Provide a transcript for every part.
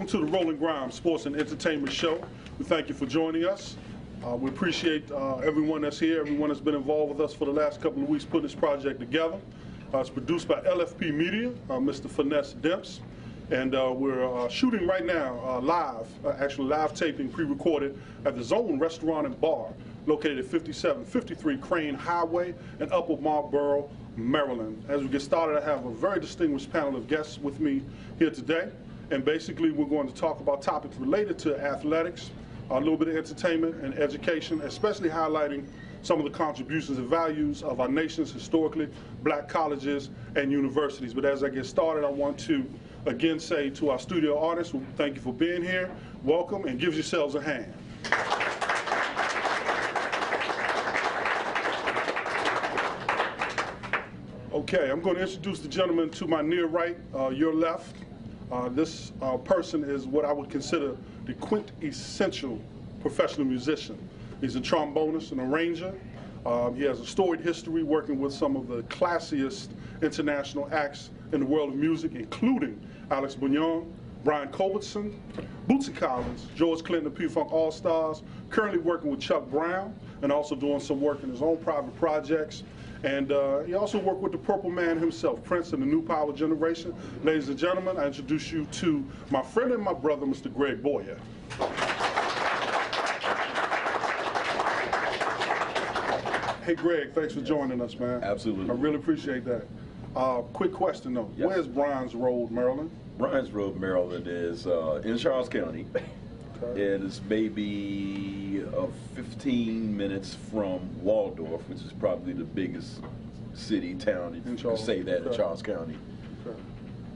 Welcome to the Roland Sports and Entertainment Show. We thank you for joining us. We appreciate everyone that's here, everyone that's been involved with us for the last couple of weeks putting this project together. It's produced by LFP Media, Mr. Finesse Demps, and we're shooting right now live, actually live taping, pre-recorded at the Zone Restaurant and Bar, located at 5753 Crain Highway in Upper Marlboro, Maryland. As we get started, I have a very distinguished panel of guests with me here today, and basically we're going to talk about topics related to athletics, a little bit of entertainment and education, especially highlighting some of the contributions and values of our nation's historically black colleges and universities. But as I get started, I want to again say to our studio audience, thank you for being here, welcome, and give yourselves a hand. Okay, I'm going to introduce the gentleman to my near right, your left. This person is what I would consider the quintessential professional musician. He's a trombonist and arranger. He has a storied history working with some of the classiest international acts in the world of music, including Alex Bugnon, Brian Culbertson, Bootsy Collins, George Clinton, the P-Funk All-Stars, currently working with Chuck Brown, and also doing some work in his own private projects. And he also worked with the Purple Man himself, Prince and the New Power Generation. Ladies and gentlemen, I introduce you to my friend and my brother, Mr. Greg Boyer. Hey, Greg, thanks for joining us, man. Absolutely. I really appreciate that. Quick question, though. Yep. Where's Bryan's Road, Maryland? Bryan's Road, Maryland is in Charles County. Okay. It is maybe 15 minutes from Waldorf, which is probably the biggest city, town, if you can say that, in Charles County. Okay.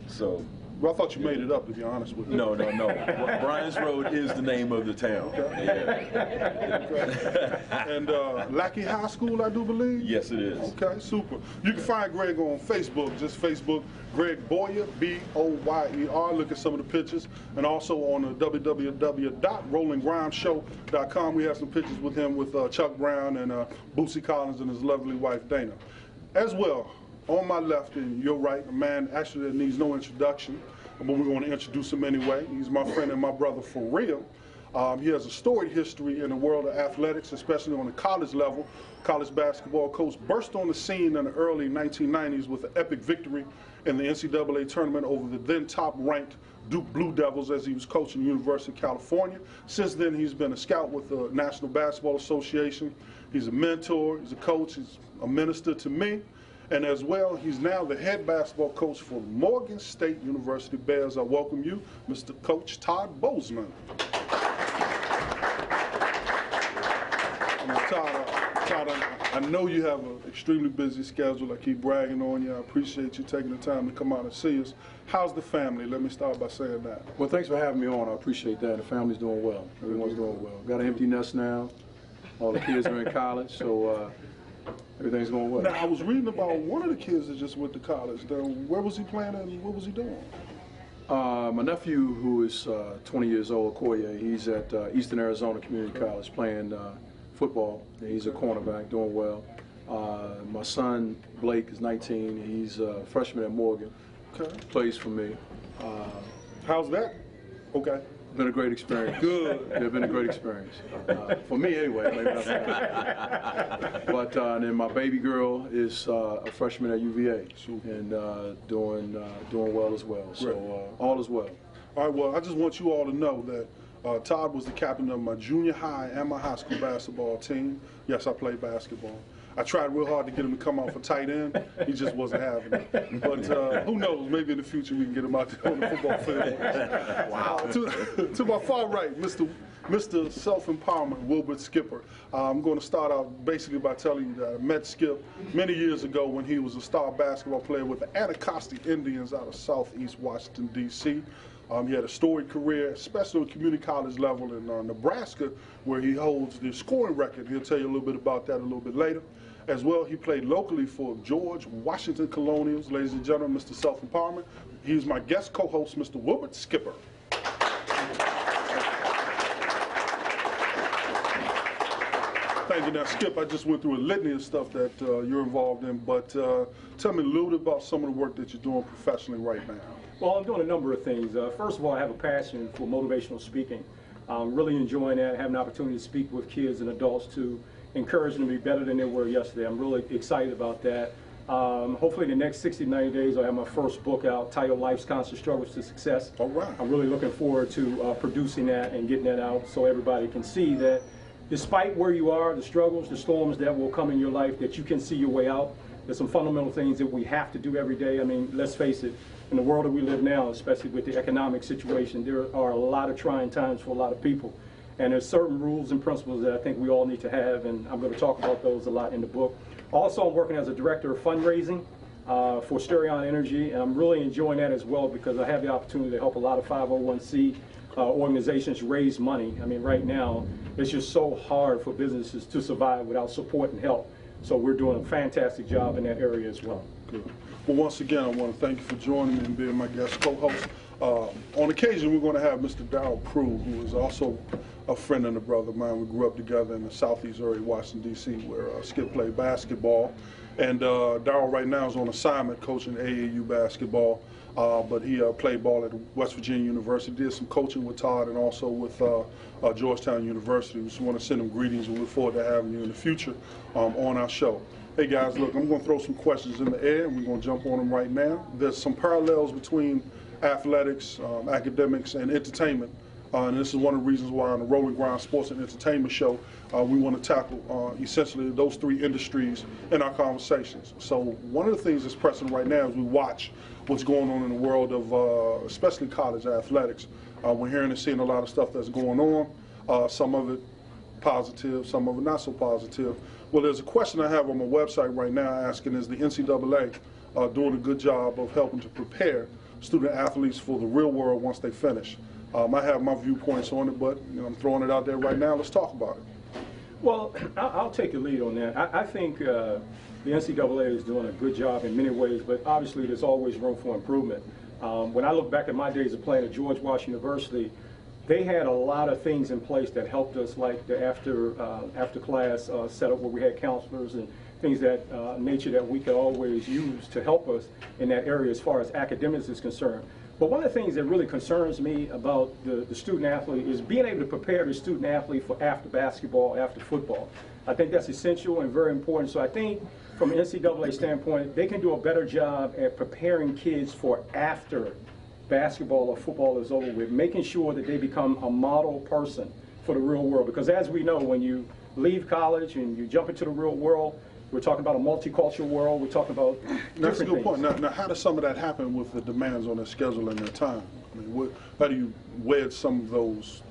So. Well, I thought you made it up, to be honest with you. No. Bryan's Road is the name of the town. Okay. Yeah. Okay. And Lackey High School, I do believe? Yes, it is. Okay, super. You can find Greg on Facebook, just Facebook, Greg Boyer, B-O-Y-E-R. Look at some of the pictures. And also on www.rolandgrimeshow.com, we have some pictures with him with Chuck Brown and Bootsy Collins and his lovely wife, Dana. As well, on my left and your right, a man actually that needs no introduction, but we're going to introduce him anyway. He's my friend and my brother for real. He has a storied history in the world of athletics, especially on the college level. College basketball coach burst on the scene in the early 1990s with an epic victory in the NCAA tournament over the then top-ranked Duke Blue Devils as he was coaching the University of California. Since then, he's been a scout with the National Basketball Association. He's a mentor, he's a coach, he's a minister to me. And as well, he's now the head basketball coach for Morgan State University Bears. I welcome you, Mr. Coach Todd Bozemen. Todd, I know you have an extremely busy schedule. I keep bragging on you. I appreciate you taking the time to come out and see us. How's the family? Let me start by saying that. Well, thanks for having me on. I appreciate that. The family's doing well. Everyone's doing well. Got an empty nest now. All the kids are in college, so everything's going well. Now, I was reading about one of the kids that just went to college. Where was he playing and what was he doing? My nephew, who is 20 years old, Koye, he's at Eastern Arizona Community College playing football. He's a cornerback, doing well. My son, Blake, is 19. He's a freshman at Morgan. Okay. Plays for me. How's that? Okay. Been a great experience. Good. It's been a great experience. For me, anyway. Maybe not. But then my baby girl is a freshman at UVA and doing well as well. So all is well. All right. Well, I just want you all to know that Todd was the captain of my junior high and my high school basketball team. Yes, I played basketball. I tried real hard to get him to come out for tight end. He just wasn't having it. But who knows? Maybe in the future we can get him out there on the football field. Wow. To my far right, Mr. Self-Empowerment, Wilbert Skipper. I'm going to start out basically by telling you that I met Skip many years ago when he was a star basketball player with the Anacostia Indians out of Southeast Washington, D.C. He had a storied career, especially at community college level in Nebraska, where he holds the scoring record. He'll tell you a little bit about that a little bit later. As well, he played locally for George Washington Colonials. Ladies and gentlemen, Mr. Self-Empowerment. He's my guest co-host, Mr. Wilbert Skipper. Thank you. Now, Skip, I just went through a litany of stuff that you're involved in, but tell me a little bit about some of the work that you're doing professionally right now. Well, I'm doing a number of things. First of all, I have a passion for motivational speaking. I'm really enjoying that, having an opportunity to speak with kids and adults to encourage them to be better than they were yesterday. I'm really excited about that. Hopefully in the next 60 to 90 days, I'll have my first book out titled Life's Constant Struggles to Success. All right. I'm really looking forward to producing that and getting that out so everybody can see that despite where you are, the struggles, the storms that will come in your life, that you can see your way out. There's some fundamental things that we have to do every day. I mean, let's face it, in the world that we live now, especially with the economic situation, there are a lot of trying times for a lot of people. And there's certain rules and principles that I think we all need to have, and I'm going to talk about those a lot in the book. Also, I'm working as a director of fundraising for Stereon Energy, and I'm really enjoying that as well because I have the opportunity to help a lot of 501c organizations raise money. I mean, right now, it's just so hard for businesses to survive without support and help. So we're doing a fantastic job in that area as well. Good. Well, once again, I want to thank you for joining me and being my guest co-host. On occasion, we're going to have Mr. Darryl Prue, who is also a friend and a brother of mine. We grew up together in the southeast area of Washington, D.C., where Skip played basketball. And Darryl right now is on assignment coaching AAU basketball, but he played ball at West Virginia University, did some coaching with Todd and also with Georgetown University. We just want to send him greetings and look forward to having you in the future on our show. Hey guys, look, I'm going to throw some questions in the air and we're going to jump on them right now. There's some parallels between athletics, academics, and entertainment. And this is one of the reasons why on the Rolling Ground Sports and Entertainment Show, we want to tackle essentially those three industries in our conversations. So one of the things that's pressing right now is we watch what's going on in the world of especially college athletics. We're hearing and seeing a lot of stuff that's going on, some of it positive, some of it not so positive. Well, there's a question I have on my website right now asking, is the NCAA doing a good job of helping to prepare student athletes for the real world once they finish? I have my viewpoints on it, but I'm throwing it out there right now. Let's talk about it. Well, I'll take the lead on that. I think the NCAA is doing a good job in many ways, but obviously there's always room for improvement. When I look back at my days of playing at George Washington University, they had a lot of things in place that helped us, like the after class setup where we had counselors and things that nature that we could always use to help us in that area as far as academics is concerned. But one of the things that really concerns me about the student athlete is being able to prepare the student athlete for after basketball, after football. I think that's essential and very important. So I think from an NCAA standpoint, they can do a better job at preparing kids for after basketball or football is over with, making sure that they become a model person for the real world. Because as we know, when you leave college and you jump into the real world, we're talking about a multicultural world. We're talking about That's a good things. point. Now, how does some of that happen with the demands on their schedule and their time? I mean, how do you wedge some of those?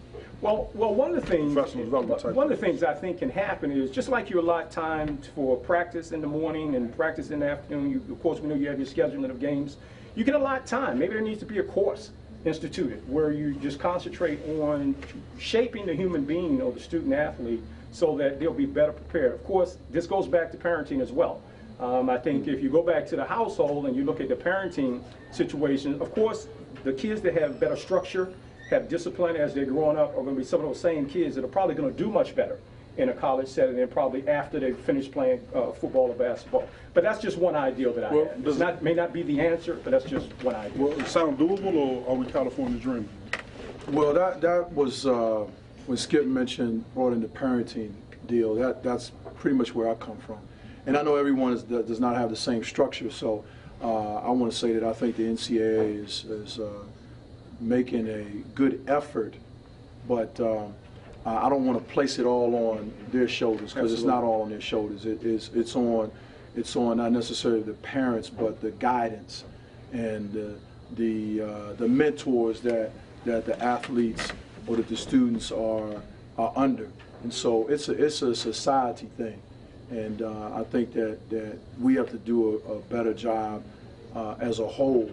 Well, one of the things, Professional development type one of the things I think can happen is just like you allot time for practice in the morning and practice in the afternoon. Of course, we know you have your scheduling of games. You can allot time. Maybe there needs to be a course instituted where you just concentrate on shaping the human being or the student athlete so that they'll be better prepared. Of course, this goes back to parenting as well. I think if you go back to the household and you look at the parenting situation, of course, the kids that have better structure, have discipline as they're growing up are going to be some of those same kids that are probably going to do much better in a college setting and probably after they've finished playing football or basketball. But that's just one ideal that I have. It may not be the answer, but that's just one idea. Well, it sound doable, or are we California dreaming? Well, that was when Skip mentioned brought in the parenting deal. That's pretty much where I come from, and I know everyone does not have the same structure. So I want to say that I think the NCAA is making a good effort, but I don't want to place it all on their shoulders because it's not all on their shoulders. It's on not necessarily the parents, but the guidance and the mentors that the athletes or that the students are under. And so it's a society thing, and I think that we have to do a better job as a whole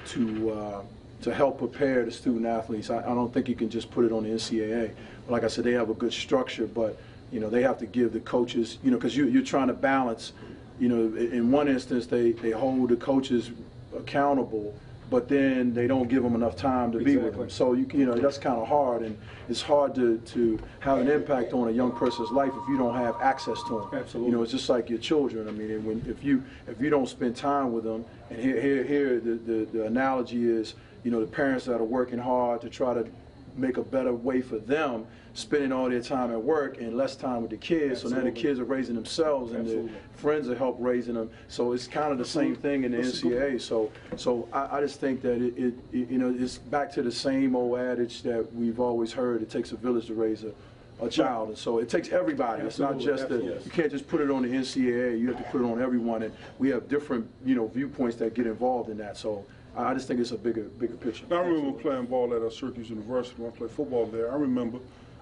to help prepare the student athletes. I don't think you can just put it on the NCAA. Like I said, they have a good structure, but they have to give the coaches, because you're trying to balance. In one instance, they hold the coaches accountable, but then they don't give them enough time to be with them. So you know that's kind of hard, and it's hard to have an impact on a young person's life if you don't have access to them. Absolutely. You know, it's just like your children. I mean, if you don't spend time with them, and here the analogy is, you know, the parents that are working hard to try to make a better way for them, spending all their time at work and less time with the kids. Absolutely. So now the kids are raising themselves, and Absolutely. the friends are help raising them. So it's kind of the same thing in the NCAA. So I just think that it you know, it's back to the same old adage that we've always heard: it takes a village to raise a child. And so it takes everybody. Absolutely. It's not just you can't just put it on the NCAA. You have to put it on everyone, and we have different, you know, viewpoints that get involved in that. So I just think it's a bigger picture. I remember playing ball at Syracuse University when I played football there. I remember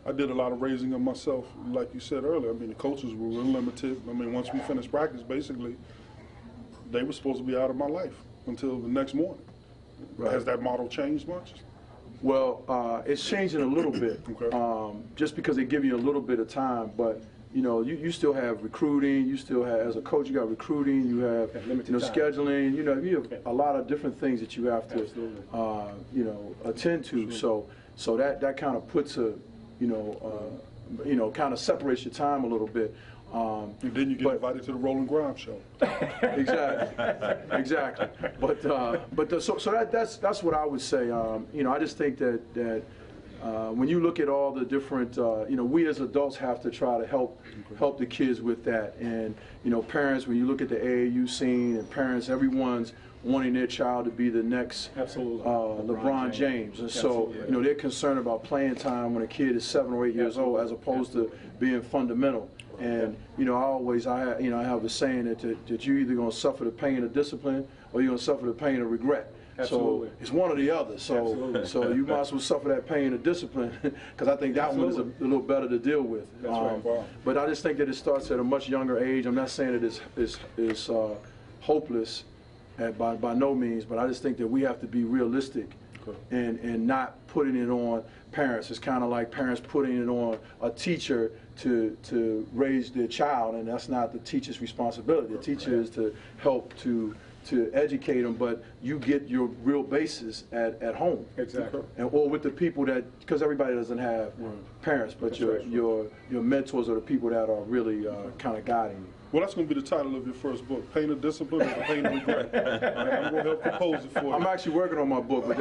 I did a lot of raising of myself, like you said earlier. I mean, the coaches were real limited. I mean, once we finished practice, basically, they were supposed to be out of my life until the next morning. Right. Has that model changed much? Well, it's changing a little bit, Okay. just because they give you a little bit of time. But you know, you still have recruiting. You still have, as a coach, you got recruiting. You have limited time. scheduling. You know, you have a lot of different things that you have to Absolutely. you know, attend to. So that kind of puts a kind of separates your time a little bit. And then you get invited to the Roland Grimes show. Exactly. But that's what I would say. You know, I just think that when you look at all the different, you know, we as adults have to try to help the kids with that. And you know, parents, when you look at the AAU scene, and parents, everyone's wanting their child to be the next Absolutely. LeBron James. And so, Absolutely. you know, they're concerned about playing time when a kid is 7 or 8 years old, as opposed to being fundamental. And you know, I have a saying that you're either going to suffer the pain of discipline or you're going to suffer the pain of regret. Absolutely. So it's one or the other. So you might as well suffer that pain of discipline, because I think that one is a little better to deal with. That's right. Wow. But I just think that it starts at a much younger age. I'm not saying that it's hopeless, by no means, but I just think that we have to be realistic and not putting it on parents. It's kind of like parents putting it on a teacher to raise their child, and that's not the teacher's responsibility. The teacher is to help to educate them, but you get your real basis at home. Exactly. Or with the people because everybody doesn't have parents, but your mentors are the people that are really kind of guiding you. Well, that's going to be the title of your first book, Pain of Discipline or the Pain of Regret. I'm going to help compose it for you. I'm actually working on my book, but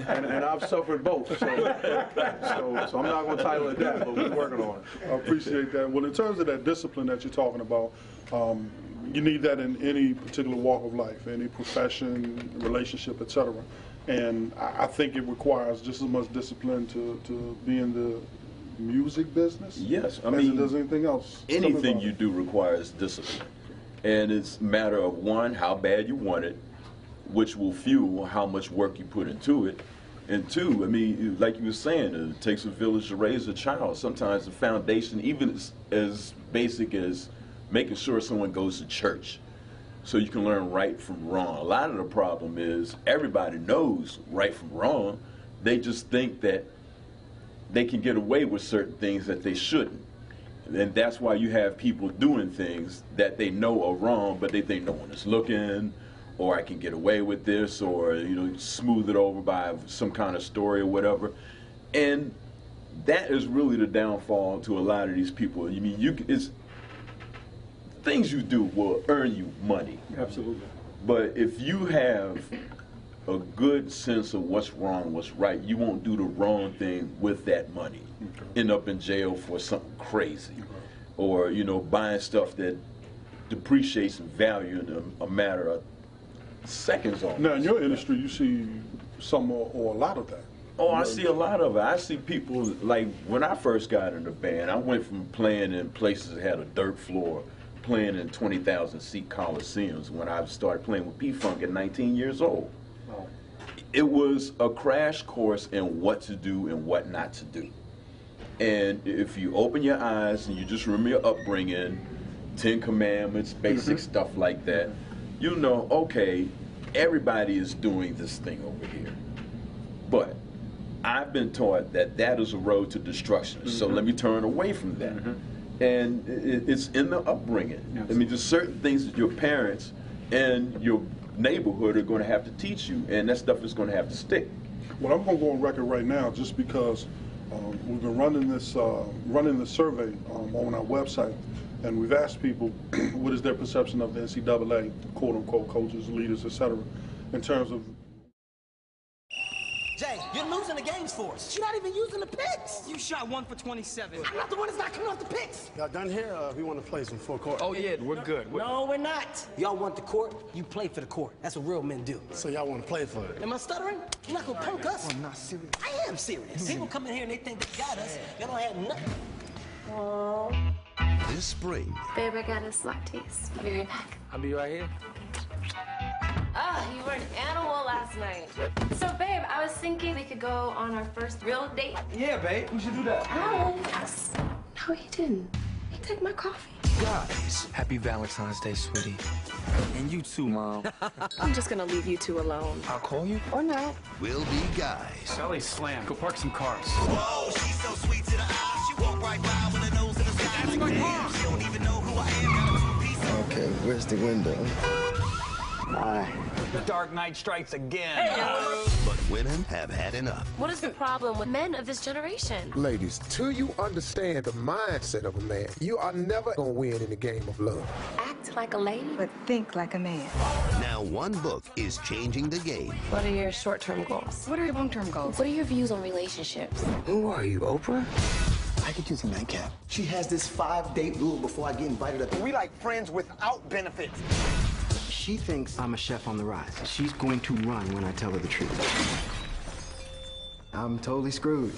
and I've suffered both, so I'm not going to title it that, but we're working on it. I appreciate that. Well, in terms of that discipline that you're talking about, you need that in any particular walk of life, any profession, relationship, etc. And I think it requires just as much discipline to be in the music business. Yes, I as mean, it does anything else. Anything you do requires discipline, and it's a matter of, one, how bad you want it, which will fuel how much work you put into it, and two, I mean, like you were saying, it takes a village to raise a child. Sometimes the foundation, even as basic as making sure someone goes to church, so you can learn right from wrong. A lot of the problem is everybody knows right from wrong. They just think that they can get away with certain things that they shouldn't. And that's why you have people doing things that they know are wrong, but they think no one is looking, or I can get away with this, or, you know, smooth it over by some kind of story or whatever. And that is really the downfall to a lot of these people. I mean, it's things you do will earn you money. Absolutely. But if you have a good sense of what's wrong, what's right, you won't do the wrong thing with that money. End up in jail for something crazy, or, you know, buying stuff that depreciates in value in a matter of seconds. Almost. Now, in your industry, you see some or a lot of that. Oh, I see a lot of it. I see people, like, when I first got in the band, I went from playing in places that had a dirt floor, playing in 20,000-seat coliseums, when I started playing with P-Funk at 19 years old. Wow. It was a crash course in what to do and what not to do. And if you open your eyes and you just remember your upbringing, 10 Commandments, basic stuff like that, you know, okay, everybody is doing this thing over here. But I've been taught that that is a road to destruction. So let me turn away from that. And it's in the upbringing. Absolutely. I mean, there's certain things that your parents and your neighborhood are going to have to teach you, and that stuff is going to have to stick. Well, I'm going to go on record right now, just because we've been running this survey on our website, and we've asked people what is their perception of the NCAA, quote unquote, coaches, leaders, etc., in terms of. Jay, you're losing the games for us. You're not even using the picks. You shot 1 for 27. I'm not the one that's not coming off the picks. Y'all done here? We want to play some full court. Oh, yeah, we're good. No, we're not. Y'all want the court, you play for the court. That's what real men do. So y'all want to play for it? Am I stuttering? You're not going to punk us. I'm not serious. I am serious. People come in here and they think they got us. They don't have nothing. This spring. Babe, I got us lattes. I'll be right back. I'll be right here. Ah, you were an animal last night. So, babe, I was thinking we could go on our first real date. Yeah, babe, we should do that. Oh, yes. No, he didn't. He took my coffee. Guys, happy Valentine's Day, sweetie. And you too, Mom. I'm just gonna leave you two alone. I'll call you. Or not. Will be guys. Sally's slammed. Go park some cars. Whoa, she's so sweet to the eye. She walk right by with her nose in the sky. That's my car. She don't even know who I am. Got a two-piece. Okay, where's the window? Hi. The Dark Knight strikes again. But women have had enough. What is the problem with men of this generation? Ladies, till you understand the mindset of a man, you are never gonna win in the game of love. Act like a lady. But think like a man. Now one book is changing the game. What are your short-term goals? What are your long-term goals? What are your views on relationships? Who are you, Oprah? I could use a nightcap. She has this 5-date rule before I get invited up. We like friends without benefits. She thinks I'm a chef on the rise. She's going to run when I tell her the truth. I'm totally screwed.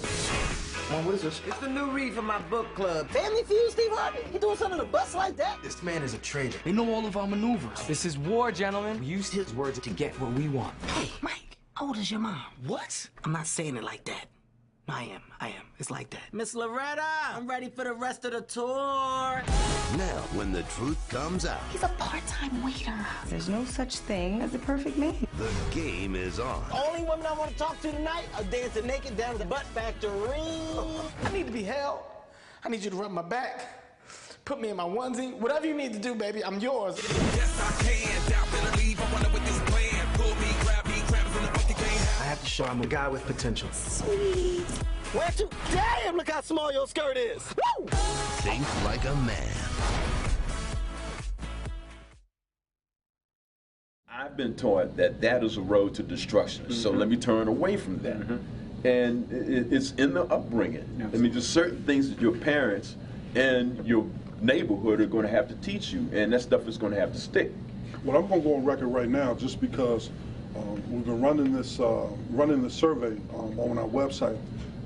Mom, what is this? It's the new read for my book club. Family Feud, Steve Harvey? He doing something to bust like that? This man is a traitor. They know all of our maneuvers. This is war, gentlemen. We used his words to get what we want. Hey, Mike, how old is your mom? What? I'm not saying it like that. I am. It's like that. Miss Loretta, I'm ready for the rest of the tour. Now, when the truth comes out, He's a part-time waiter. There's no such thing as a perfect man. the game is on. Only women I want to talk to tonight are dancing naked down to the Butt Factory. I need to be held. I need you to rub my back. Put me in my onesie. Whatever you need to do, baby, I'm yours. Yes, I can. Doubt that I leave. I wonder what this plan. Pull me, grab me, grab from the bucket game. I have to show I'm a guy with potential. Sweet. Where to? Damn, look how small your skirt is. Woo! Think like a man. I've been taught that that is a road to destruction. So let me turn away from that. And it's in the upbringing. I mean, there's certain things that your parents and your neighborhood are going to have to teach you, and that stuff is going to have to stick. Well, I'm going to go on record right now, just because we've been running this survey on our website,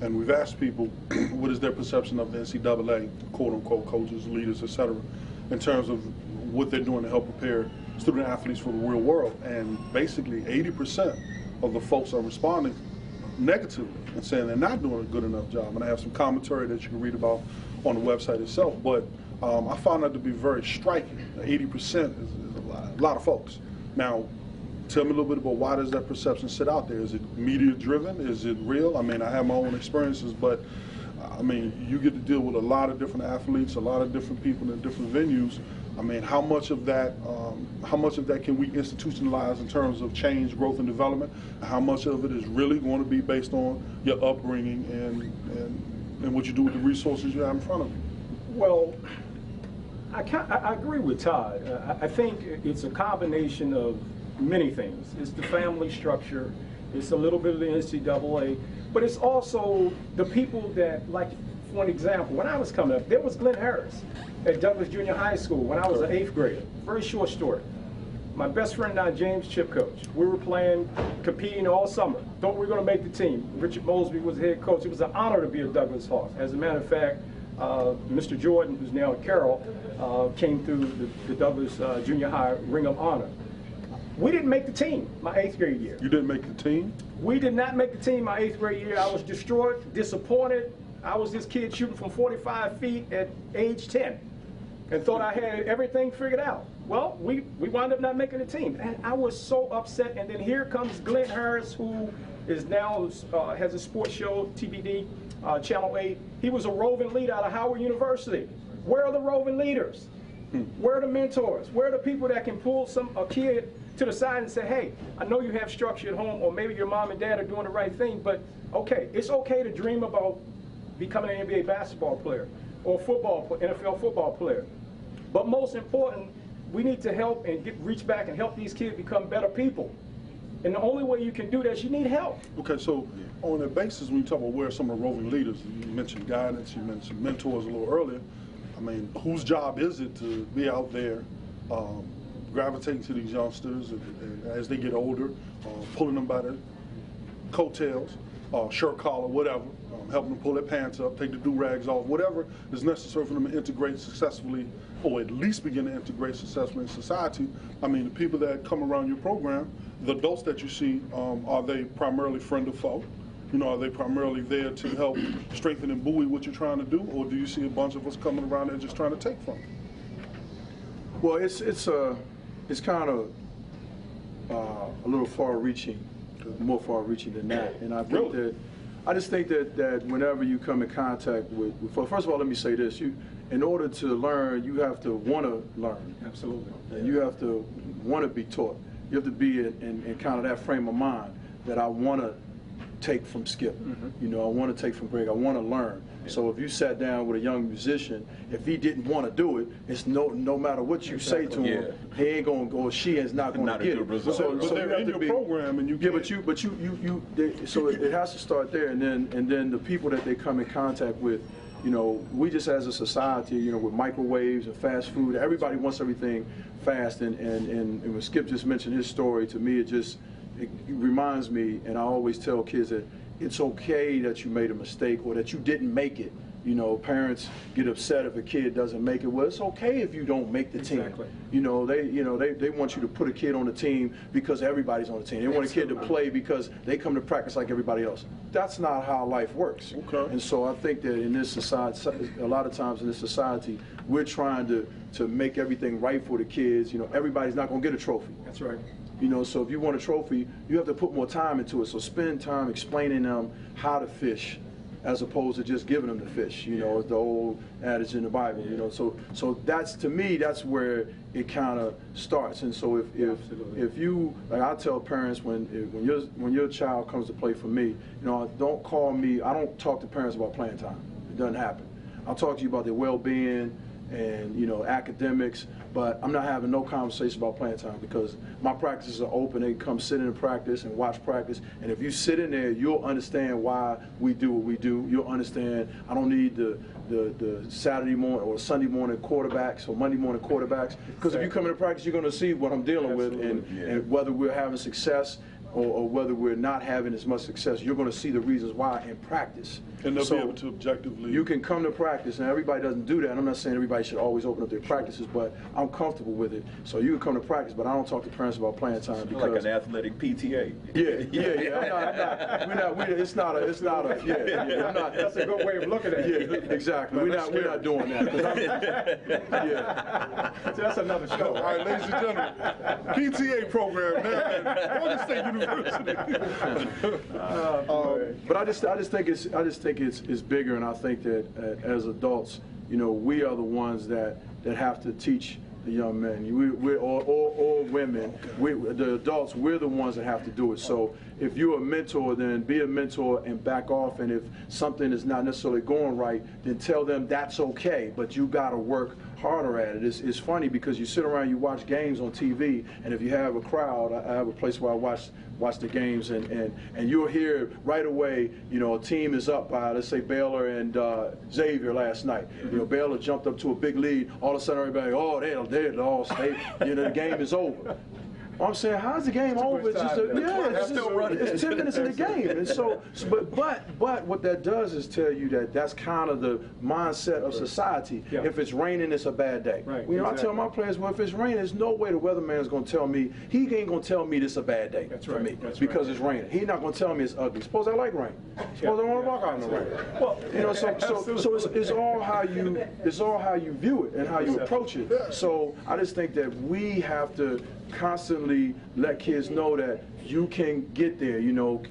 and we've asked people what is their perception of the NCAA, quote unquote, coaches, leaders, etc., in terms of what they're doing to help prepare student athletes for the real world. And basically 80% of the folks are responding negatively and saying they're not doing a good enough job. And I have some commentary that you can read about on the website itself. But I found that to be very striking. 80% is a lot of folks. Now, tell me a little bit about why does that perception sit out there? Is it media driven? Is it real? I mean, I have my own experiences, but I mean, you get to deal with a lot of different athletes, a lot of different people in different venues. I mean, how much of that can we institutionalize in terms of change, growth, and development? And how much of it is really going to be based on your upbringing and what you do with the resources you have in front of you? Well, I agree with Todd. I think it's a combination of many things. It's the family structure, it's a little bit of the NCAA, but it's also the people that, like, for an example, when I was coming up, there was Glenn Harris at Douglas Junior High School when I was an 8th grader. Very short story. My best friend now, James Chip coach. We were competing all summer. Thought we were going to make the team. Richard Mosby was the head coach. It was an honor to be a Douglas Hawk. As a matter of fact, Mr. Jordan, who's now at Carroll, came through the Douglas Junior High Ring of Honor. We didn't make the team my 8th grade year. You didn't make the team? We did not make the team my 8th grade year. I was destroyed, disappointed. I was this kid shooting from 45 feet at age 10 and thought I had everything figured out. Well, we wound up not making the team. And I was so upset. And then here comes Glenn Harris, who is now has a sports show, TBD, Channel 8. He was a roving leader out of Howard University. Where are the roving leaders? Where are the mentors? Where are the people that can pull a kid to the side and say, hey, I know you have structure at home, or maybe your mom and dad are doing the right thing, but okay, it's okay to dream about becoming an NBA basketball player or NFL football player. But most important, we need to help and reach back and help these kids become better people. And the only way you can do that is you need help. Okay, so on that basis, when you talk about where some of the roving leaders, you mentioned guidance, you mentioned mentors a little earlier. I mean, whose job is it to be out there gravitating to these youngsters and as they get older, pulling them by the coattails, shirt collar, whatever, helping them pull their pants up, take the do-rags off, whatever is necessary for them to integrate successfully, or at least begin to integrate successfully in society. I mean, the people that come around your program, the adults that you see, are they primarily friend or foe? You know, are they primarily there to help strengthen and buoy what you're trying to do, or do you see a bunch of us coming around there just trying to take from you? Well, it's kind of a little far-reaching, more far-reaching than that, and I think I just think that whenever you come in contact with, first of all, let me say this: in order to learn, you have to want to learn. Absolutely. And you have to want to be taught. You have to be in kind of that frame of mind that I want to take from Skip. You know, I want to take from Greg. I want to learn. So if you sat down with a young musician, if he didn't want to do it, it's no matter what you say to him, he ain't gonna go. She is not gonna get it. So they're in your program, and you so it has to start there, and then the people that they come in contact with. You know, we just as a society, you know, with microwaves and fast food, everybody wants everything fast. And when Skip just mentioned his story, to me, it reminds me, and I always tell kids that it's okay that you made a mistake or that you didn't make it. You know, parents get upset if a kid doesn't make it. Well, it's okay if you don't make the team. You know, they want you to put a kid on the team because everybody's on the team. They want a kid to play because they come to practice like everybody else. That's not how life works. And so I think that in this society, a lot of times in this society, we're trying to make everything right for the kids. You know, everybody's not going to get a trophy. That's right. You know, so if you want a trophy, you have to put more time into it. So spend time explaining them how to fish, as opposed to just giving them the fish. You know, the old adage in the Bible. You know, so that's, to me, that's where it kind of starts. And so if you, like I tell parents, when your child comes to play for me, you know, don't call me. I don't talk to parents about playing time. It doesn't happen. I'll talk to you about their well-being and, you know, academics, but I'm not having no conversation about playing time because my practices are open. They can come sit in practice and watch practice, and if you sit in there, you'll understand why we do what we do. You'll understand I don't need the Saturday morning or Sunday morning quarterbacks or Monday morning quarterbacks, because if you come into practice, you're going to see what I'm dealing with, and whether we're having success or whether we're not having as much success, you're going to see the reasons why in practice. And they'll be able to objectively. You can come to practice, and everybody doesn't do that. And I'm not saying everybody should always open up their practices, but I'm comfortable with it. So you can come to practice, but I don't talk to parents about playing time because like an athletic PTA. I'm not. It's not a. I'm not. That's a good way of looking at it. Yeah, exactly. We're not doing that. So that's another show. All right, ladies and gentlemen, PTA program now at Morgan State University. But I just think it's bigger, and I think that as adults, you know, we are the ones that have to teach the young men, or women, the adults, we're the ones that have to do it. So if you're a mentor, then be a mentor and back off. And if something is not necessarily going right, then tell them that's okay, but you got to work harder at it. It's funny because you sit around, you watch games on TV, and if you have a crowd, I have a place where I watch the games, and you'll hear right away, you know, a team is up by, let's say, Baylor and Xavier last night. You know, Baylor jumped up to a big lead. All of a sudden, everybody, they're lost. You know, the game is over. I'm saying, how's the game over? It's just it's 10 minutes in the game, and so, but what that does is tell you that that's kind of the mindset of society. If it's raining, it's a bad day. You know, I tell my players, well, if it's raining, there's no way the weatherman is going to tell me. He ain't going to tell me this is a bad day for me because it's raining. He's not going to tell me it's ugly. Suppose I like rain. Suppose I want to walk out in the rain. Well, you know, so it's all how you view it and how you approach it. So I just think that we have to constantly definitely let kids know that you can get there. You know,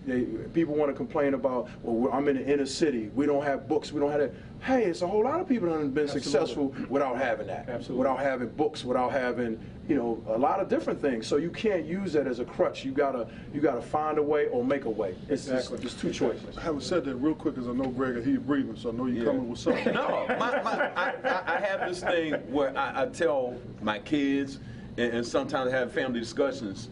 people want to complain about, well, I'm in the inner city. We don't have books. We don't have that. Hey, it's a whole lot of people that have been successful without having that. Absolutely. Without having books, without having, you know, a lot of different things. So you can't use that as a crutch. You gotta find a way or make a way. It's just two choices. Having said that, real quick, because I know Greg is here breathing, so I know you're coming with something. No, I have this thing where I tell my kids, and sometimes I have family discussions,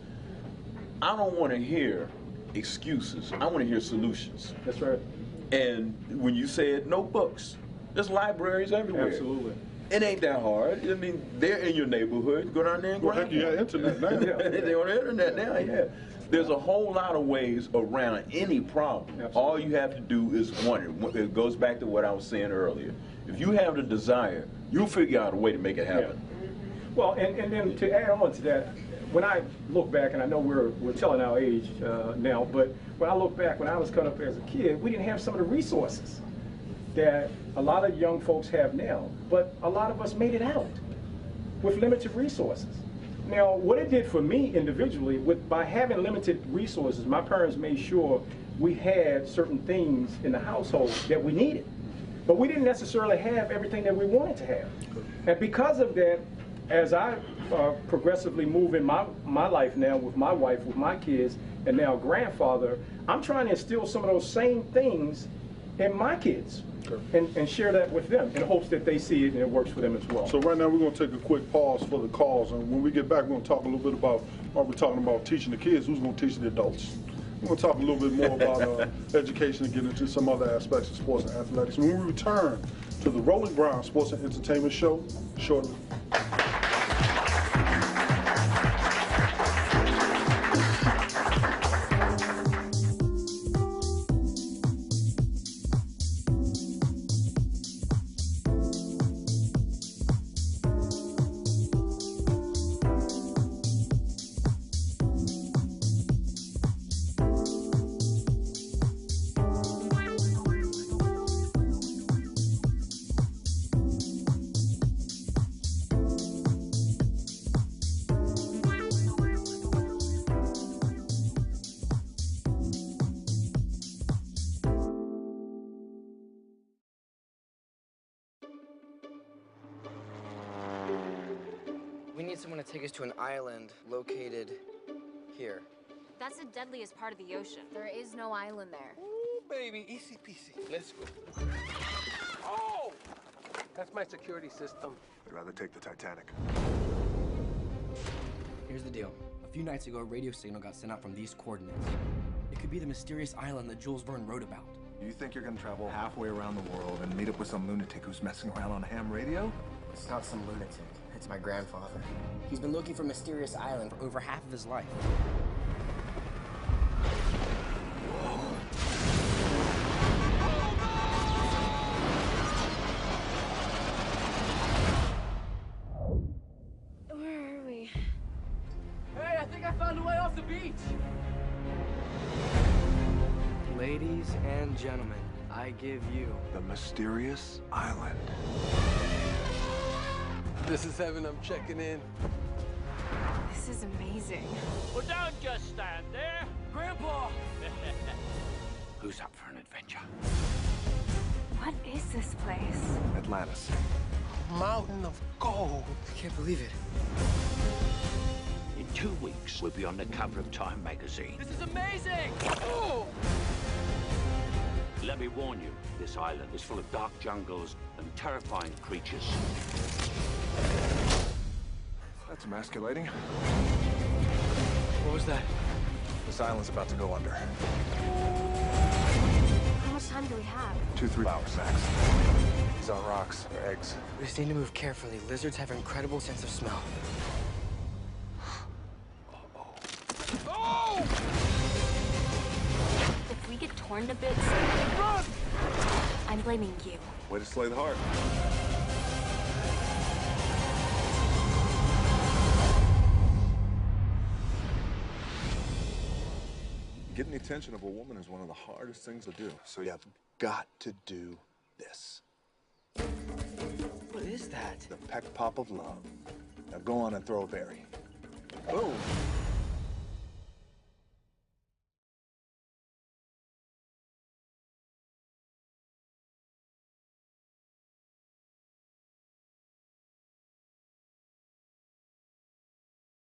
I don't want to hear excuses. I want to hear solutions. That's right. And when you said no books, there's libraries everywhere. Absolutely. It ain't that hard. I mean, they're in your neighborhood. Go down there and grab Heck, you got internet now. They're on the internet now, yeah. There's a whole lot of ways around any problem. Absolutely. All you have to do is want it. It goes back to what I was saying earlier. If you have the desire, you'll figure out a way to make it happen. Yeah. Well, and then to add on to that, when I look back, and I know we're telling our age now, but when I look back, when I was coming up as a kid, we didn't have some of the resources that a lot of young folks have now, but a lot of us made it out with limited resources. Now, what it did for me individually, by having limited resources, my parents made sure we had certain things in the household that we needed, but we didn't necessarily have everything that we wanted to have. And because of that, as I progressively move in my life now with my wife, with my kids, and now grandfather, I'm trying to instill some of those same things in my kids and share that with them in hopes that they see it and it works for them as well. So right now we're going to take a quick pause for the calls, and when we get back, we're going to talk a little bit about, are we talking about teaching the kids, who's going to teach the adults? We're going to talk a little bit more about education and get into some other aspects of sports and athletics. When we return to the Rolling Brown Sports and Entertainment Show shortly. We need someone to take us to an island located here. That's the deadliest part of the ocean. There is no island there. Ooh, baby, easy peasy. Let's go. Oh! That's my security system. I'd rather take the Titanic. Here's the deal. A few nights ago, a radio signal got sent out from these coordinates. It could be the mysterious island that Jules Verne wrote about. You think you're gonna travel halfway around the world and meet up with some lunatic who's messing around on ham radio? It's not some lunatic. It's my grandfather. He's been looking for Mysterious Island for over half of his life. Where are we? Hey, I think I found a way off the beach. Ladies and gentlemen, I give you The Mysterious Island. This is heaven, I'm checking in. This is amazing. Well, don't just stand there. Grandpa! Who's up for an adventure? What is this place? Atlantis. Mountain of gold. I can't believe it. In 2 weeks, we'll be on the cover of Time magazine. This is amazing! Oh! Let me warn you, this island is full of dark jungles and terrifying creatures. That's emasculating. What was that? This island's about to go under. How much time do we have? 2-3 hours max. These aren't rocks, they're eggs. We just need to move carefully. Lizards have an incredible sense of smell. Oh! If we get torn to bits, Run! I'm blaming you. Way to slay the heart. Getting the attention of a woman is one of the hardest things to do. So you've got to do this. What is that? The peck pop of love. Now go on and throw a berry. Boom.